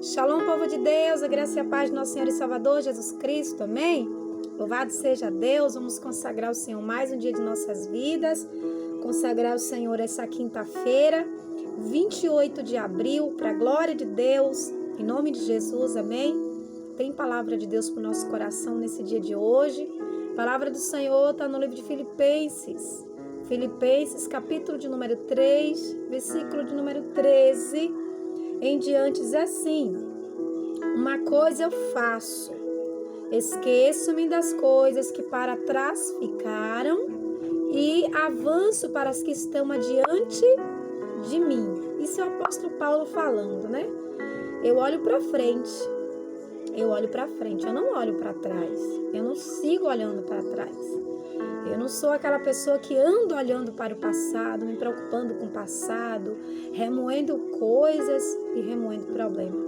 Shalom, povo de Deus, a graça e a paz do nosso Senhor e Salvador Jesus Cristo, amém? Louvado seja Deus, vamos consagrar o Senhor mais um dia de nossas vidas, consagrar o Senhor essa quinta-feira, 28 de abril, para a glória de Deus, em nome de Jesus, amém? Tem palavra de Deus para o nosso coração nesse dia de hoje, a palavra do Senhor está no livro de Filipenses, capítulo de número 3, versículo de número 13, em diante diz assim: uma coisa eu faço, esqueço-me das coisas que para trás ficaram e avanço para as que estão adiante de mim. Isso é o apóstolo Paulo falando, né? Eu olho para frente, eu não olho para trás, eu não sigo olhando para trás. Eu não sou aquela pessoa que anda olhando para o passado, me preocupando com o passado, remoendo coisas e remoendo problemas.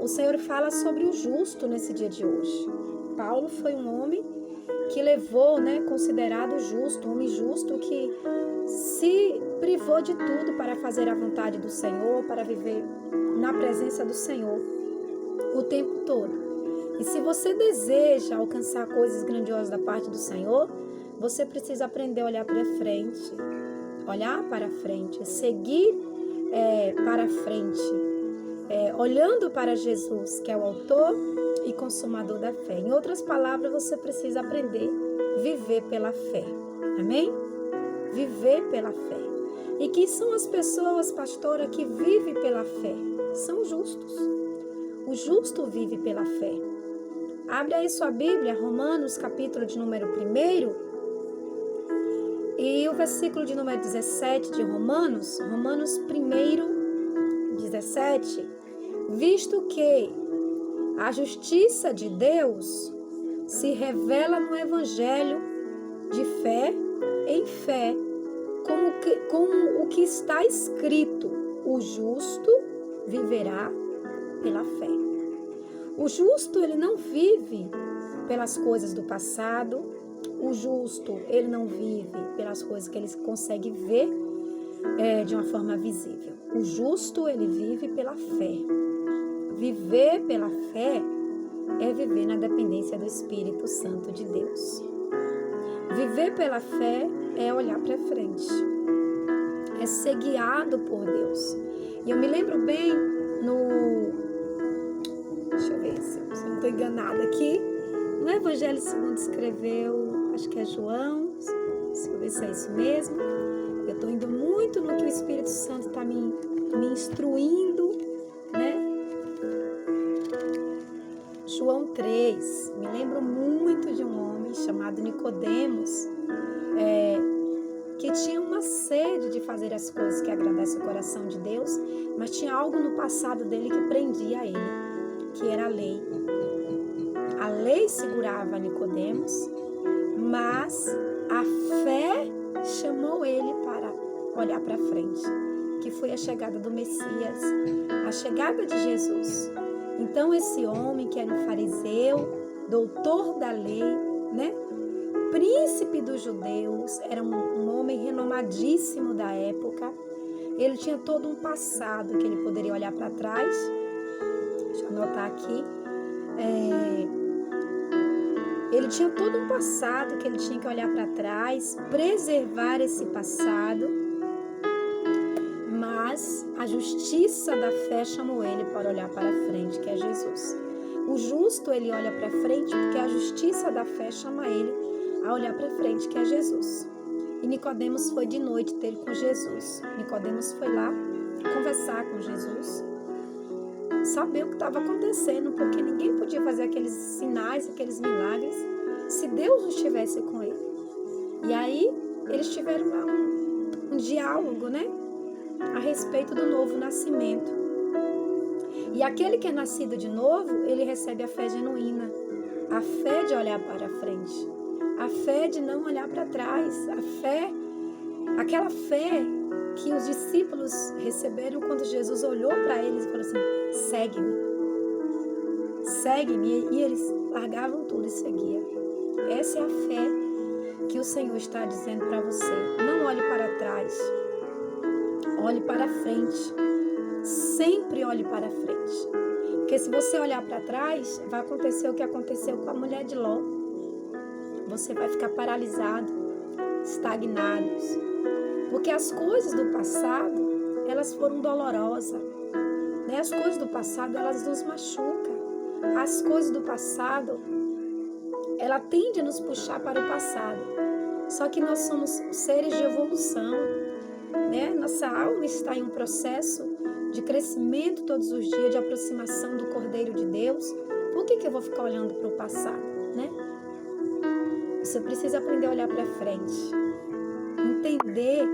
O Senhor fala sobre o justo nesse dia de hoje. Paulo foi um homem que levou, considerado justo, um homem justo que se privou de tudo para fazer a vontade do Senhor, para viver na presença do Senhor o tempo todo. E se você deseja alcançar coisas grandiosas da parte do Senhor, você precisa aprender a olhar para frente, seguir para frente, olhando para Jesus, que é o autor e consumador da fé. Em outras palavras, você precisa aprender a viver pela fé. Amém? Viver pela fé. E quem são as pessoas, pastora, que vivem pela fé? São justos. O justo vive pela fé. Abre aí sua Bíblia, Romanos, capítulo de número 1, e o versículo de número 17 de Romanos 1, 17, visto que a justiça de Deus se revela no Evangelho de fé em fé, como o que está escrito, o justo viverá pela fé. O justo, ele não vive pelas coisas do passado. O justo, ele não vive pelas coisas que ele consegue ver de uma forma visível. O justo, ele vive pela fé. Viver pela fé é viver na dependência do Espírito Santo de Deus. Viver pela fé é olhar para frente. É ser guiado por Deus. E eu me lembro bem deixa eu ver se eu não estou enganada aqui. No Evangelho segundo escreveu, acho que é João, deixa eu ver se é isso mesmo. Eu estou indo muito no que o Espírito Santo está me instruindo, João 3, me lembro muito de um homem chamado Nicodemos, que tinha uma sede de fazer as coisas que agradassem o coração de Deus, mas tinha algo no passado dele que prendia ele, que era a lei. A lei segurava Nicodemos, mas a fé chamou ele para olhar para frente, que foi a chegada do Messias, a chegada de Jesus. Então esse homem que era um fariseu, doutor da lei, príncipe dos judeus, era um homem renomadíssimo da época. Ele tinha todo um passado que ele poderia olhar para trás. Deixa eu anotar aqui. Ele tinha todo um passado que ele tinha que olhar para trás, preservar esse passado, mas a justiça da fé chamou ele para olhar para frente, que é Jesus. O justo, ele olha para frente porque a justiça da fé chama ele a olhar para frente, que é Jesus. E Nicodemos foi de noite ter com Jesus. Nicodemos foi lá conversar com Jesus, saber o que estava acontecendo, porque ninguém podia fazer aqueles sinais, aqueles milagres, se Deus não estivesse com ele. E aí, eles tiveram lá um diálogo, a respeito do novo nascimento. E aquele que é nascido de novo, ele recebe a fé genuína, a fé de olhar para frente, a fé de não olhar para trás, aquela fé que os discípulos receberam quando Jesus olhou para eles e falou assim: segue-me, e eles largavam tudo e seguiam. Essa é a fé que o Senhor está dizendo para você. Não olhe para trás, olhe para frente, sempre olhe para frente. Porque se você olhar para trás, vai acontecer o que aconteceu com a mulher de Ló. Você vai ficar paralisado, estagnado. Porque as coisas do passado, elas foram dolorosas. Né? As coisas do passado, elas nos machucam. As coisas do passado, ela tende a nos puxar para o passado. Só que nós somos seres de evolução, né? Nossa alma está em um processo de crescimento todos os dias, de aproximação do Cordeiro de Deus. Por que eu vou ficar olhando para o passado, né? Você precisa aprender a olhar para frente. Entender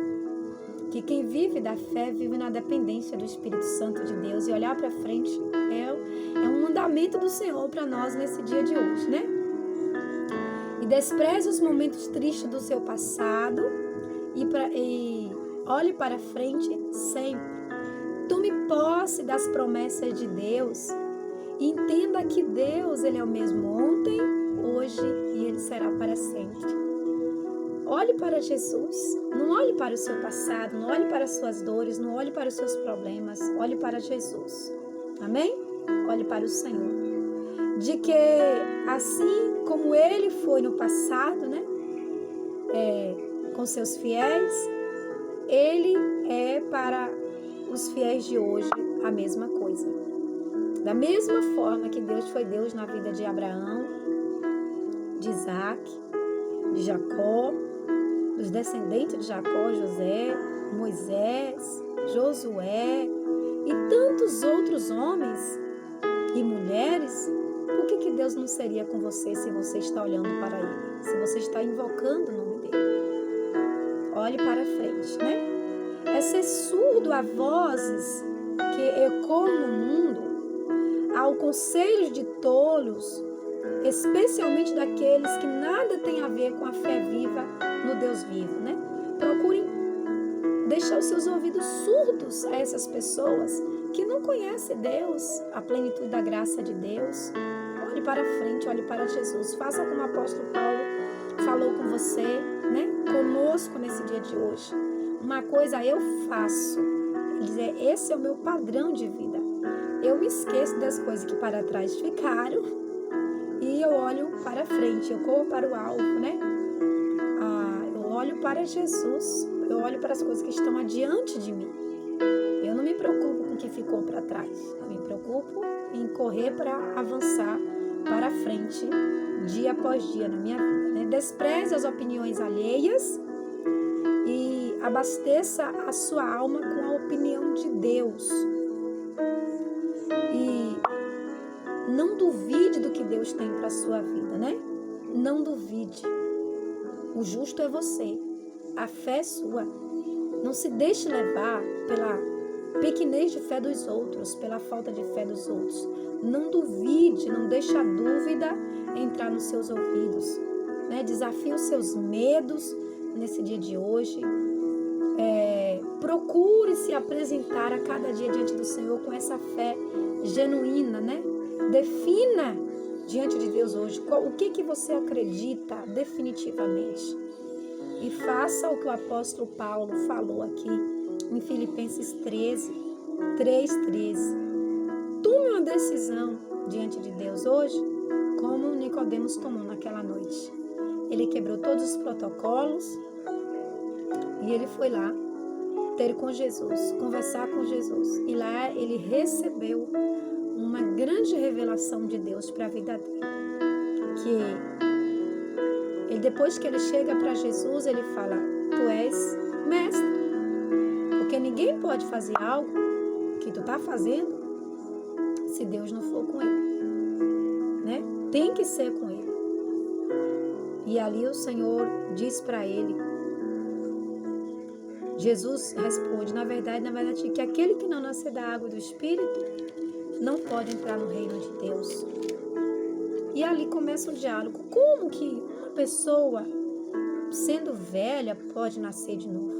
que quem vive da fé vive na dependência do Espírito Santo de Deus. E olhar para frente é um mandamento do Senhor para nós nesse dia de hoje, né? E despreze os momentos tristes do seu passado e olhe para frente sempre. Tome posse das promessas de Deus e entenda que Deus, Ele é o mesmo ontem, hoje e Ele será para sempre. Olhe para Jesus, não olhe para o seu passado, não olhe para as suas dores, não olhe para os seus problemas, olhe para Jesus. Amém? Olhe para o Senhor. De que assim como Ele foi no passado, né? Com seus fiéis, Ele é para os fiéis de hoje a mesma coisa. Da mesma forma que Deus foi Deus na vida de Abraão, de Isaac, de Jacó, dos descendentes de Jacó, José, Moisés, Josué e tantos outros homens e mulheres, por que Deus não seria com você se você está olhando para Ele? Se você está invocando o nome dEle? Olhe para frente, né? É ser surdo a vozes que ecoam no mundo, ao conselho de tolos, especialmente daqueles que nada tem a ver com a fé viva no Deus vivo, né? Procurem deixar os seus ouvidos surdos a essas pessoas que não conhecem Deus, a plenitude da graça de Deus. Olhe para frente, olhe para Jesus. Faça como o apóstolo Paulo falou com você, né? Conosco nesse dia de hoje. Uma coisa eu faço. Ele diz, esse é o meu padrão de vida. Eu me esqueço das coisas que para trás ficaram e eu olho para frente, eu corro para o alvo, né? Eu olho para Jesus, eu olho para as coisas que estão adiante de mim. Eu não me preocupo com o que ficou para trás. Eu me preocupo em correr para avançar para frente, dia após dia na minha vida, né? Despreze as opiniões alheias e abasteça a sua alma com a opinião de Deus. E não duvide do que Deus tem para a sua vida, né? Não duvide. O justo é você. A fé é sua. Não se deixe levar pela pequenez de fé dos outros, pela falta de fé dos outros. Não duvide, não deixe a dúvida entrar nos seus ouvidos, né? Desafie os seus medos nesse dia de hoje. Procure se apresentar a cada dia diante do Senhor com essa fé genuína, né? Defina diante de Deus hoje o que você acredita definitivamente. E faça o que o apóstolo Paulo falou aqui em Filipenses 3:13. Tome uma decisão diante de Deus hoje, como Nicodemos tomou naquela noite. Ele quebrou todos os protocolos e ele foi lá ter com Jesus, conversar com Jesus. E lá ele recebeu uma grande revelação de Deus para a vida dele. Depois que ele chega para Jesus, ele fala, tu és mestre. Porque ninguém pode fazer algo que tu está fazendo se Deus não for com ele, né? Tem que ser com ele. E ali o Senhor diz para ele, Jesus responde, na verdade, que aquele que não nascer da água e do Espírito não pode entrar no reino de Deus. E ali começa o diálogo. Como que uma pessoa, sendo velha, pode nascer de novo?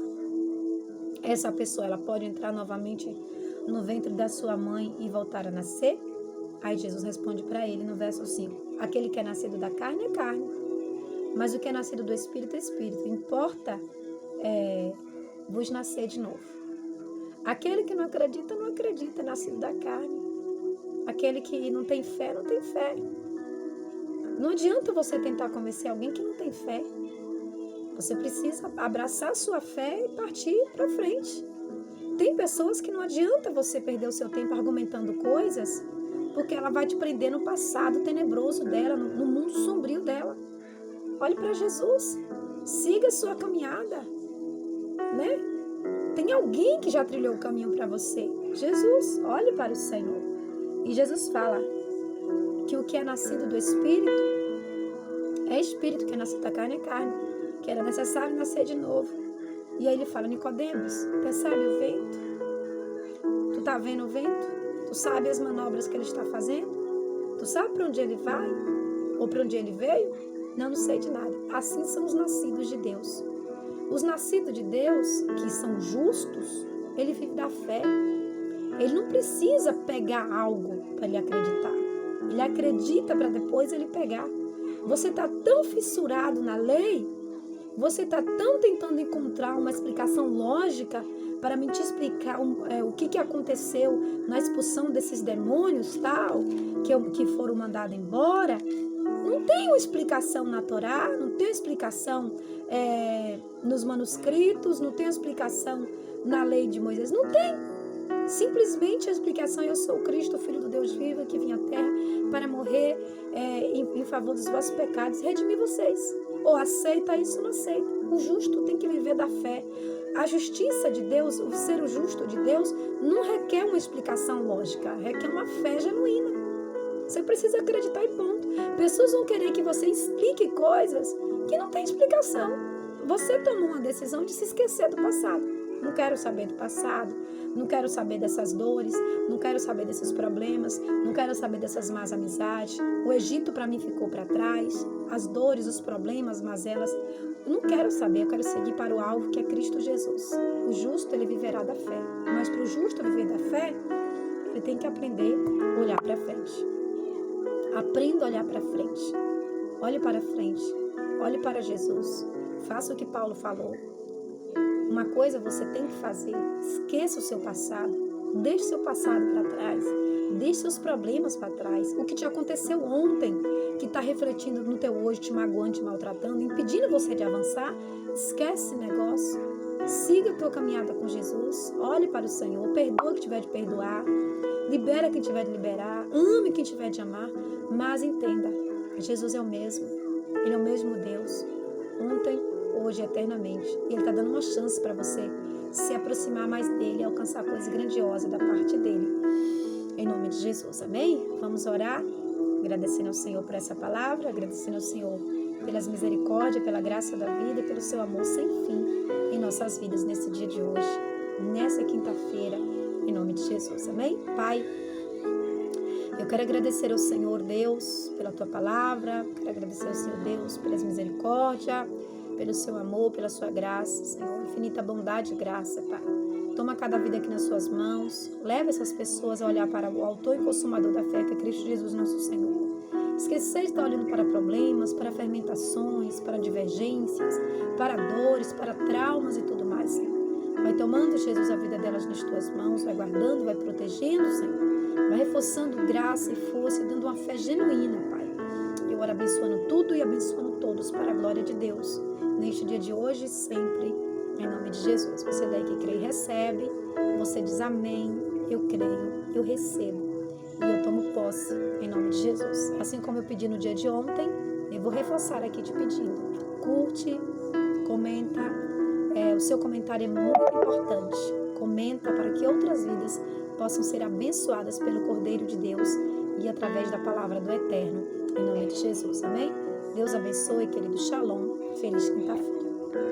Essa pessoa, ela pode entrar novamente no ventre da sua mãe e voltar a nascer? Aí Jesus responde para ele no verso 5. Aquele que é nascido da carne é carne, mas o que é nascido do Espírito é Espírito. Importa vos nascer de novo. Aquele que não acredita, não acredita, é nascido da carne. Aquele que não tem fé, não tem fé. Não adianta você tentar convencer alguém que não tem fé. Você precisa abraçar a sua fé e partir para frente. Tem pessoas que não adianta você perder o seu tempo argumentando coisas, porque ela vai te prender no passado tenebroso dela, no mundo sombrio dela. Olhe para Jesus. Siga a sua caminhada, né? Tem alguém que já trilhou o caminho para você. Jesus, olhe para o Senhor. E Jesus fala que o que é nascido do Espírito é Espírito, que é nascido da carne é carne, que era necessário nascer de novo. E aí ele fala, Nicodemos, percebe o vento? Tu tá vendo o vento? Tu sabe as manobras que ele está fazendo? Tu sabe para onde ele vai? Ou para onde ele veio? Não sei de nada. Assim são os nascidos de Deus. Os nascidos de Deus, que são justos, ele vive da fé. Ele não precisa pegar algo para ele acreditar. Ele acredita para depois ele pegar. Você está tão fissurado na lei, você está tão tentando encontrar uma explicação lógica para me te explicar o que aconteceu na expulsão desses demônios, tal, que foram mandados embora. Não tem uma explicação na Torá, não tem uma explicação nos manuscritos, não tem uma explicação na lei de Moisés, não tem. Simplesmente a explicação é: eu sou o Cristo, Filho do Deus vivo, que vim à terra para morrer em favor dos vossos pecados, redimir vocês. Ou aceita isso ou não aceita. O justo tem que viver da fé. A justiça de Deus, o ser o justo de Deus, não requer uma explicação lógica, requer uma fé genuína. Você precisa acreditar e ponto. Pessoas vão querer que você explique coisas que não tem explicação. Você tomou uma decisão de se esquecer do passado. Não quero saber do passado, não quero saber dessas dores, não quero saber desses problemas, não quero saber dessas más amizades. O Egito para mim ficou para trás, as dores, os problemas, mazelas. Eu não quero saber, eu quero seguir para o alvo que é Cristo Jesus. O justo, ele viverá da fé. Mas para o justo viver da fé, ele tem que aprender a olhar para frente. Aprenda a olhar para frente. Olhe para frente. Olhe para Jesus. Faça o que Paulo falou. Uma coisa você tem que fazer: esqueça o seu passado, deixe seu passado para trás, deixe seus problemas para trás, o que te aconteceu ontem, que está refletindo no teu hoje, te magoando, te maltratando, impedindo você de avançar. Esquece esse negócio, siga a tua caminhada com Jesus, olhe para o Senhor, perdoa quem tiver de perdoar, libera quem tiver de liberar, ame quem tiver de amar, mas entenda, Jesus é o mesmo, Ele é o mesmo Deus, ontem, hoje, eternamente. E Ele está dando uma chance para você se aproximar mais dEle e alcançar coisas grandiosas da parte dEle. Em nome de Jesus, amém? Vamos orar, agradecendo ao Senhor por essa palavra, agradecendo ao Senhor pelas misericórdias, pela graça da vida e pelo seu amor sem fim em nossas vidas nesse dia de hoje, nessa quinta-feira, em nome de Jesus, amém? Pai, eu quero agradecer ao Senhor Deus pela tua palavra, quero agradecer ao Senhor Deus pelas misericórdias, pelo seu amor, pela sua graça, Senhor, infinita bondade e graça, Pai. Toma cada vida aqui nas suas mãos, leva essas pessoas a olhar para o autor e consumador da fé, que é Cristo Jesus, nosso Senhor. Esquecer de estar olhando para problemas, para fermentações, para divergências, para dores, para traumas e tudo mais, Senhor. Vai tomando, Jesus, a vida delas nas tuas mãos, vai guardando, vai protegendo, Senhor. Vai reforçando graça e força e dando uma fé genuína, Pai. Eu oro abençoando tudo e abençoando todos para a glória de Deus. Neste dia de hoje e sempre, em nome de Jesus. Você daí que crê e recebe, você diz amém, eu creio, eu recebo e eu tomo posse em nome de Jesus. Assim como eu pedi no dia de ontem, eu vou reforçar aqui te pedindo. Curte, comenta, o seu comentário é muito importante. Comenta para que outras vidas possam ser abençoadas pelo Cordeiro de Deus e através da palavra do Eterno, em nome de Jesus, amém? Deus abençoe, querido. Shalom. Feliz quinta-feira.